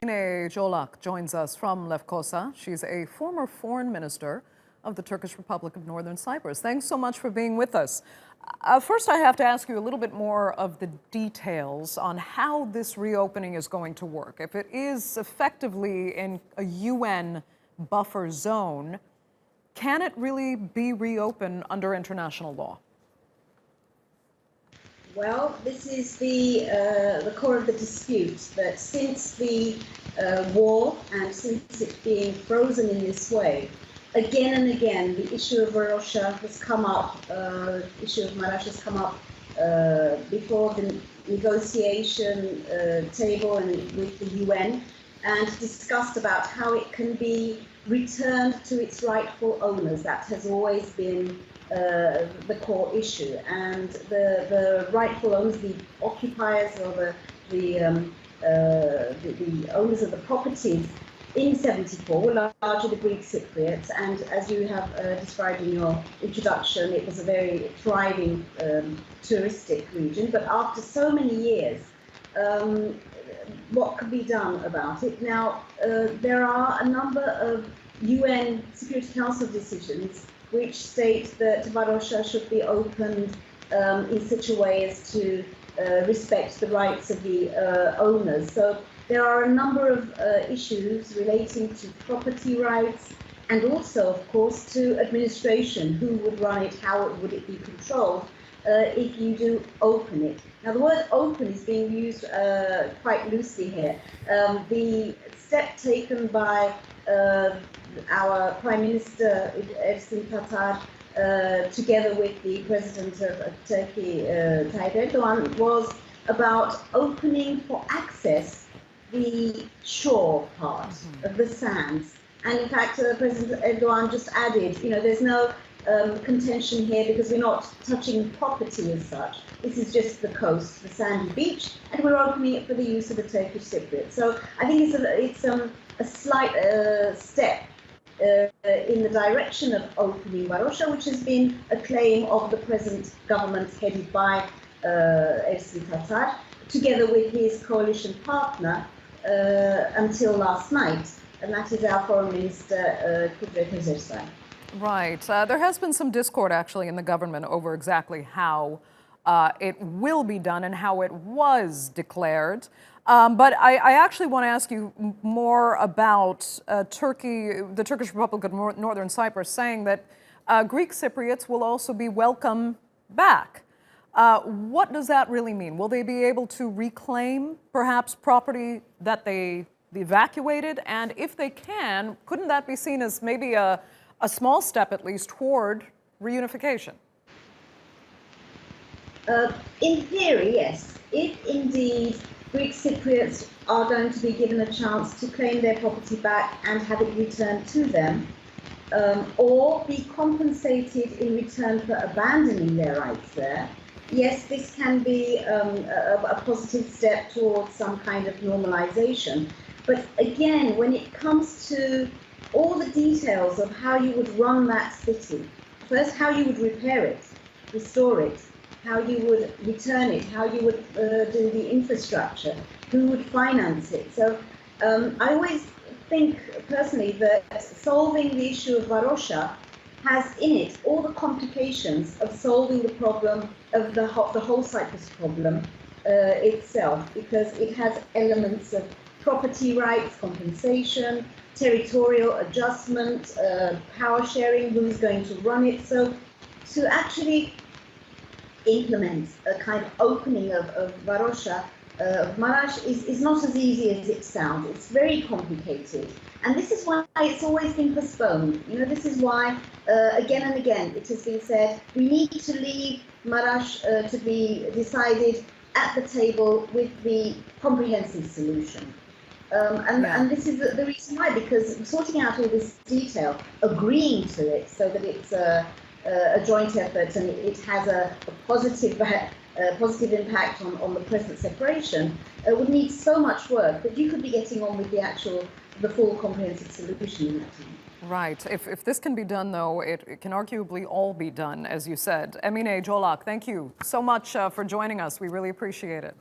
Emine Colak joins us from Lefkosa. She's a former foreign minister of the Turkish Republic of Northern Cyprus. Thanks so much for being with us. First, I have to ask you a little bit more of the details on how this reopening is going to work. If it is effectively in a UN buffer zone, can it really be reopened under international law? Well, this is the core of the dispute, that since the war and since it being frozen in this way, again and again, the issue of Varosha has come up, the issue of Marash has come up before the negotiation table and with the UN, and discussed about how it can be returned to its rightful owners. That has always been the core issue, and the rightful owners, the occupiers or the owners of the properties in '74 were largely the Greek Cypriots, and as you have described in your introduction, it was a very thriving touristic region. But after so many years, what could be done about it? Now, there are a number of UN Security Council decisions which state that Varosha should be opened in such a way as to respect the rights of the owners. So there are a number of issues relating to property rights and also, of course, to administration. Who would run it? How would it be controlled if you do open it? Now, the word open is being used quite loosely here. The step taken by our Prime Minister, Ersin Tatar, together with the President of Turkey, Tayyip Erdogan, was about opening for access the shore part of the sands. And in fact, President Erdogan just added, there's no contention here because we're not touching property as such. This is just the coast, the sandy beach, and we're opening it for the use of the Turkish Cypriot. So I think it's a slight step in the direction of opening Varosha, which has been a claim of the present government headed by Ersin Tatar, together with his coalition partner until last night, and that is our Foreign Minister, Ersin. Right. There has been some discord, actually, in the government over exactly how it will be done and how it was declared. But I actually want to ask you more about Turkey, the Turkish Republic of Northern Cyprus, saying that Greek Cypriots will also be welcome back. What does that really mean? Will they be able to reclaim, perhaps, property that they evacuated? And if they can, couldn't that be seen as maybe a small step, at least, toward reunification? In theory, yes. If indeed Greek Cypriots are going to be given a chance to claim their property back and have it returned to them, or be compensated in return for abandoning their rights there, yes, this can be a positive step towards some kind of normalization. But again, when it comes to all the details of how you would run that city, first how you would repair it, restore it, how you would return it, how you would do the infrastructure, who would finance it. So I always think personally that solving the issue of Varosha has in it all the complications of solving the problem of the whole Cyprus problem itself, because it has elements of property rights, compensation, territorial adjustment, power sharing, who's going to run it. So to actually implement a kind of opening of Varosha, Marash is not as easy as it sounds. It's very complicated. And this is why it's always been postponed. This is why, again and again, it has been said, we need to leave Marash to be decided at the table with the comprehensive solution. And this is the reason why, because sorting out all this detail, agreeing to it so that it's a joint effort and it has a positive impact on the present separation, would need so much work that you could be getting on with the full comprehensive solution in that time. Right. If this can be done, though, it can arguably all be done, as you said. Emine Colak, thank you so much for joining us. We really appreciate it.